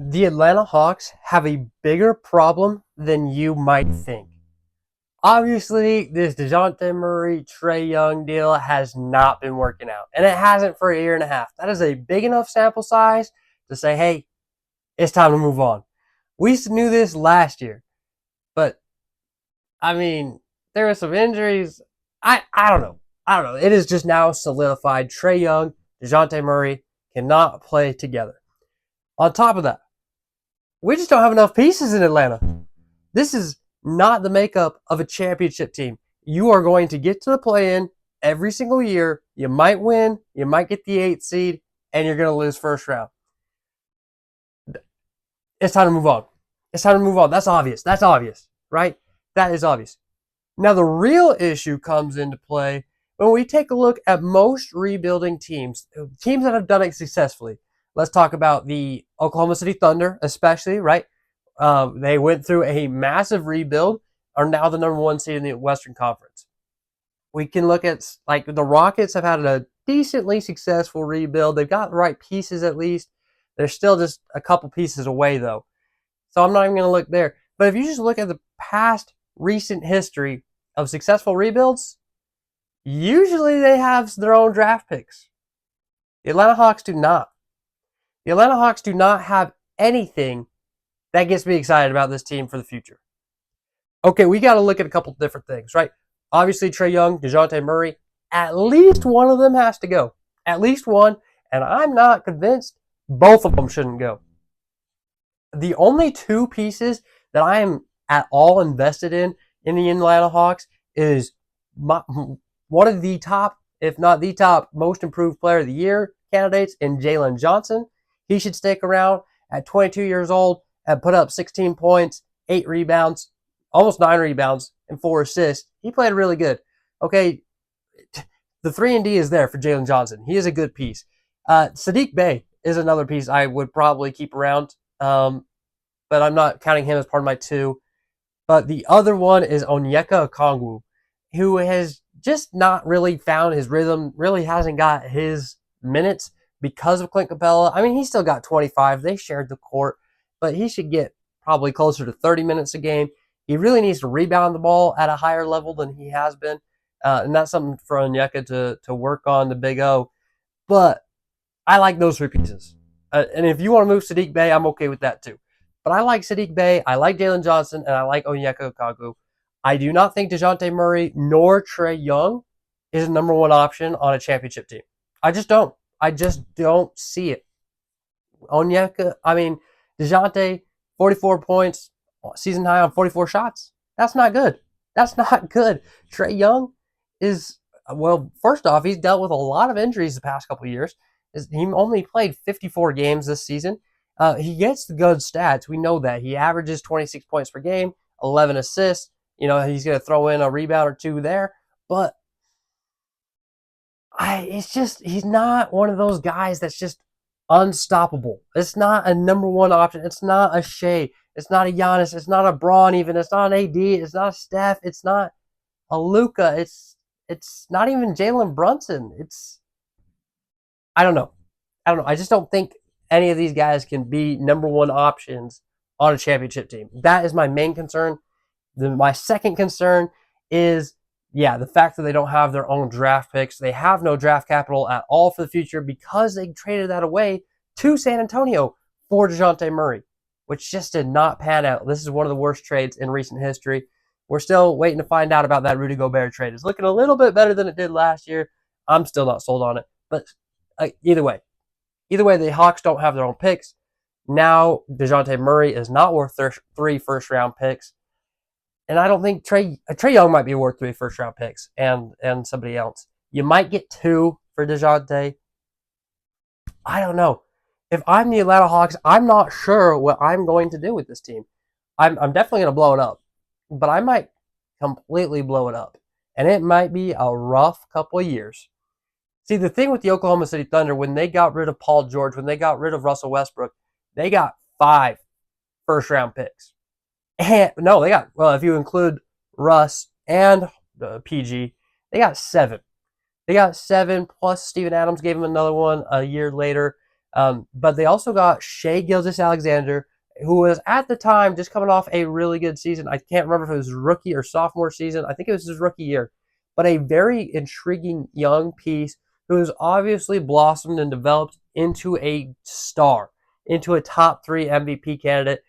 The Atlanta Hawks have a bigger problem than you might think. Obviously, this Dejounte Murray, Trae Young deal has not been working out, and it hasn't for a year and a half. That is a big enough sample size to say, hey, it's time to move on. We knew this last year, but I mean, there were some injuries. I don't know. I don't know. It is just now solidified. Trae Young, Dejounte Murray cannot play together. On top of that, we just don't have enough pieces in Atlanta. This is not the makeup of a championship team. You are going to get to the play-in every single year. You might win, you might get the 8th seed, and you're going to lose first round. It's time to move on. It's time to move on. That's obvious. That's obvious, right? That is obvious. Now, the real issue comes into play when we take a look at most rebuilding teams, teams that have done it successfully. Let's talk about the Oklahoma City Thunder, especially, right? They went through a massive rebuild, are now the number one seed in the Western Conference. We can look at, like, the Rockets have had a decently successful rebuild. They've got the right pieces at least. They're still just a couple pieces away, though. So I'm not even going to look there. But if you just look at the past recent history of successful rebuilds, usually they have their own draft picks. The Atlanta Hawks do not. The Atlanta Hawks do not have anything that gets me excited about this team for the future. Okay, we got to look at a couple different things, right? Obviously, Trae Young, Dejounte Murray, at least one of them has to go. At least one, and I'm not convinced both of them shouldn't go. The only two pieces that I am at all invested in the Atlanta Hawks is one of the top, if not the top, most improved player of the year candidates in Jalen Johnson. He should stick around at 22 years old and put up 16 points, 8 rebounds, almost 9 rebounds, and 4 assists. He played really good. Okay, the 3-and-D is there for Jalen Johnson. He is a good piece. Saddiq Bey is another piece I would probably keep around, but I'm not counting him as part of my 2. But the other one is Onyeka Okongwu, who has just not really found his rhythm, really hasn't got his minutes because of Clint Capella. I mean, he still got 25. They shared the court, but he should get probably closer to 30 minutes a game. He really needs to rebound the ball at a higher level than he has been, and that's something for Onyeka to work on, the Big O. But I like those 3 pieces. And if you want to move Saddiq Bey, I'm okay with that too. But I like Saddiq Bey, I like Jalen Johnson, and I like Onyeka Okongwu. I do not think Dejounte Murray nor Trae Young is a number one option on a championship team. I just don't. I just don't see it. Dejounte, 44 points, season high on 44 shots. That's not good. That's not good. Trae Young is, well, first off, he's dealt with a lot of injuries the past couple of years. He only played 54 games this season. He gets the good stats. We know that. He averages 26 points per game, 11 assists. You know, he's going to throw in a rebound or 2 there. But he's not one of those guys that's just unstoppable. It's not a number one option. It's not a Shea. It's not a Giannis. It's not a Braun even. It's not an AD. It's not a Steph. It's not a Luka. It's not even Jalen Brunson. I don't know. I just don't think any of these guys can be number one options on a championship team. That is my main concern. My second concern is, the fact that they don't have their own draft picks. They have no draft capital at all for the future because they traded that away to San Antonio for Dejounte Murray, which just did not pan out. This is one of the worst trades in recent history. We're still waiting to find out about that Rudy Gobert trade. It's looking a little bit better than it did last year. I'm still not sold on it. But either way, the Hawks don't have their own picks. Now, Dejounte Murray is not worth 3 first-round picks. And I don't think Trae Young might be worth 3 first-round picks and somebody else. You might get 2 for Dejounte. I don't know. If I'm the Atlanta Hawks, I'm not sure what I'm going to do with this team. I'm definitely going to blow it up. But I might completely blow it up. And it might be a rough couple of years. See, the thing with the Oklahoma City Thunder, when they got rid of Paul George, when they got rid of Russell Westbrook, they got 5 first-round picks. And no, they got, well, if you include Russ and PG, they got 7. They got 7, plus Steven Adams gave him another one a year later. But they also got Shai Gilgeous-Alexander, who was at the time just coming off a really good season. I can't remember if it was his rookie or sophomore season. I think it was his rookie year. But a very intriguing young piece who has obviously blossomed and developed into a star, into a top 3 MVP candidate,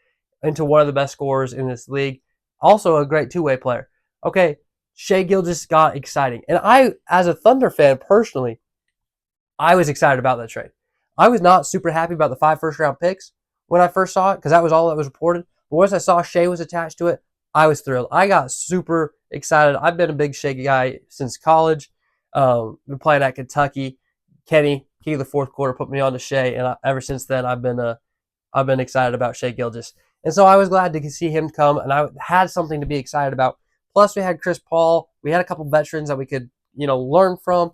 into one of the best scorers in this league. Also a great two-way player. Okay, Shai Gilgeous got exciting. And I, as a Thunder fan personally, I was excited about that trade. I was not super happy about the 5 first-round picks when I first saw it because that was all that was reported. But once I saw Shai was attached to it, I was thrilled. I got super excited. I've been a big Shai guy since college. Been playing at Kentucky. Kenny, key of the fourth quarter, put me on to Shai, and ever since then I've been excited about Shai Gilgeous. And so I was glad to see him come, and I had something to be excited about. Plus, we had Chris Paul. We had a couple veterans that we could, learn from.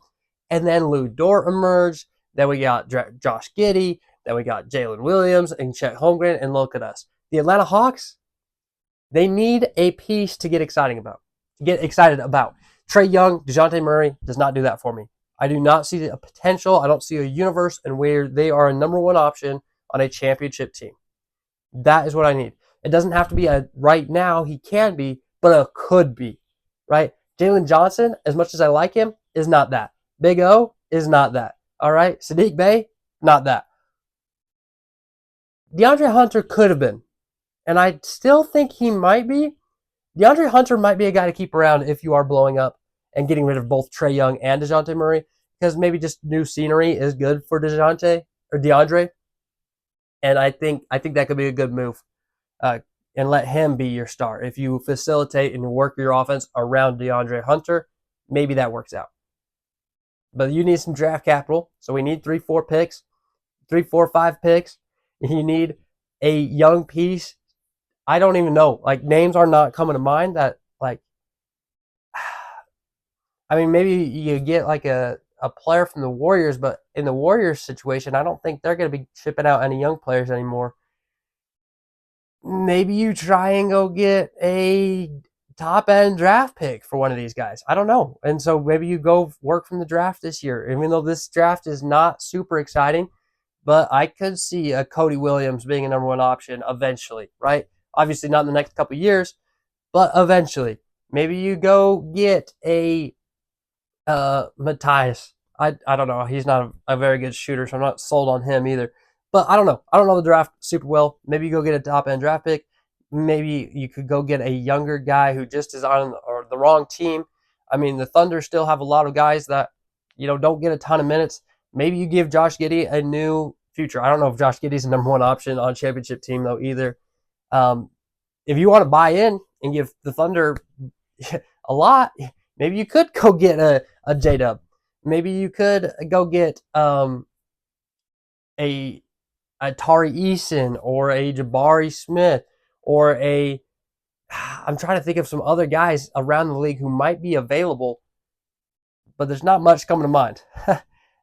And then Lou Dort emerged. Then we got Josh Giddey. Then we got Jalen Williams and Chet Holmgren. And look at us. The Atlanta Hawks, they need a piece to get excited about. Trae Young, Dejounte Murray does not do that for me. I do not see a potential. I don't see a universe in where they are a number one option on a championship team. That is what I need. It doesn't have to be a right now. He can be, but it could be, right? Jalen Johnson, as much as I like him, is not that. Big O is not that. All right? Sadiq Bey, not that. DeAndre Hunter could have been, and I still think he might be. DeAndre Hunter might be a guy to keep around if you are blowing up and getting rid of both Trae Young and Dejounte Murray, because maybe just new scenery is good for DeAndre. And I think that could be a good move, and let him be your star. If you facilitate and work your offense around DeAndre Hunter, maybe that works out. But you need some draft capital, so we need 3, 4 picks, 3, 4, 5 picks. You need a young piece. I don't even know. Like, names are not coming to mind that, like, I mean, maybe you get like a player from the Warriors, but in the Warriors situation, I don't think they're going to be shipping out any young players anymore. Maybe you try and go get a top end draft pick for one of these guys. I don't know. And so maybe you go work from the draft this year, even though this draft is not super exciting. But I could see a Cody Williams being a number one option eventually, right? Obviously not in the next couple of years, but eventually. Maybe you go get a Matthias. I don't know. He's not a very good shooter, so I'm not sold on him either. But I don't know. I don't know the draft super well. Maybe you go get a top end draft pick. Maybe you could go get a younger guy who just is on the wrong team. I mean, the Thunder still have a lot of guys that don't get a ton of minutes. Maybe you give Josh Giddey a new future. I don't know if Josh Giddey's the number one option on a championship team though either. If you want to buy in and give the Thunder a lot, maybe you could go get a J-Dub. Maybe you could go get a Tari Eason or a Jabari Smith or I'm trying to think of some other guys around the league who might be available, but there's not much coming to mind.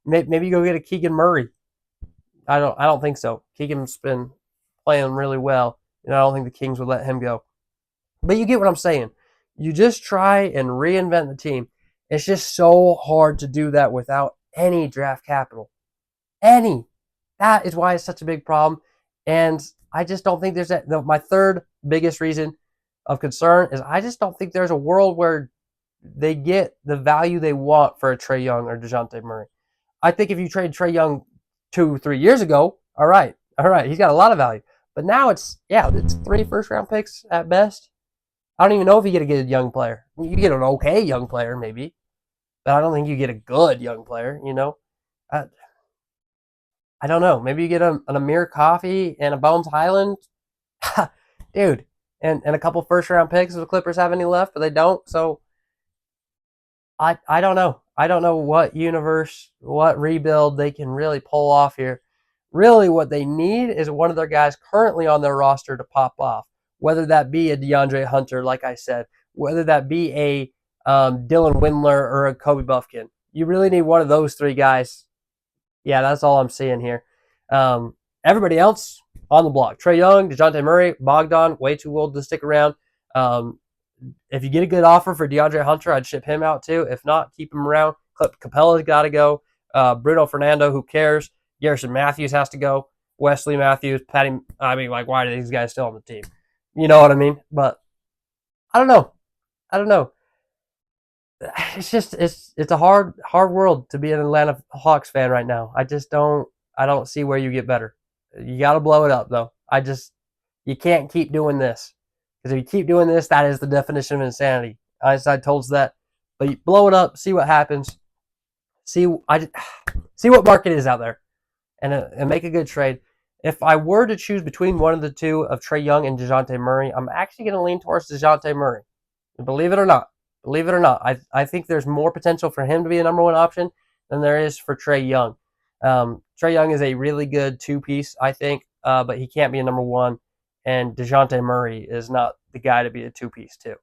Maybe you go get a Keegan Murray. I don't think so. Keegan's been playing really well, and I don't think the Kings would let him go. But you get what I'm saying. You just try and reinvent the team. It's just so hard to do that without any draft capital. Any. That is why it's such a big problem. And I just don't think there's that. My third biggest reason of concern is I just don't think there's a world where they get the value they want for a Trae Young or Dejounte Murray. I think if you trade Trae Young 2-3 years ago, all right, he's got a lot of value. But now it's 3 first-round picks at best. I don't even know if you get a good young player. You get an okay young player, maybe. But I don't think you get a good young player, I don't know. Maybe you get an Amir Coffey and a Bones Highland. Dude. And a couple first-round picks if the Clippers have any left, but they don't. So, I don't know. I don't know what universe, what rebuild they can really pull off here. Really, what they need is one of their guys currently on their roster to pop off. Whether that be a DeAndre Hunter, like I said, whether that be a Dylan Windler or a Kobe Buffkin. You really need one of those 3 guys. Yeah, that's all I'm seeing here. Everybody else on the block. Trae Young, Dejounte Murray, Bogdan, way too old to stick around. If you get a good offer for DeAndre Hunter, I'd ship him out too. If not, keep him around. Capella's got to go. Bruno Fernando, who cares? Garrison Matthews has to go. Wesley Matthews, Patty. I mean, like, why are these guys still on the team? You know what I mean? But I don't know. I don't know. It's just it's a hard world to be an Atlanta Hawks fan right now. I don't see where you get better. You got to blow it up though. You can't keep doing this because if you keep doing this, that is the definition of insanity. Einstein told us that. But you blow it up, see what happens. See what market is out there, and make a good trade. If I were to choose between one of the two of Trae Young and Dejounte Murray, I'm actually going to lean towards Dejounte Murray. Believe it or not. Believe it or not, I think there's more potential for him to be a number one option than there is for Trae Young. Trae Young is a really good two-piece, I think, but he can't be a number one. And Dejounte Murray is not the guy to be a two-piece, too,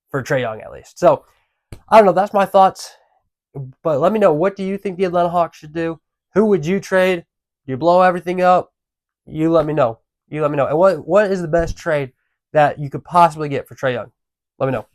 for Trae Young at least. So, I don't know. That's my thoughts. But let me know, what do you think the Atlanta Hawks should do? Who would you trade? Do you blow everything up? You let me know. And what is the best trade that you could possibly get for Trae Young? Let me know.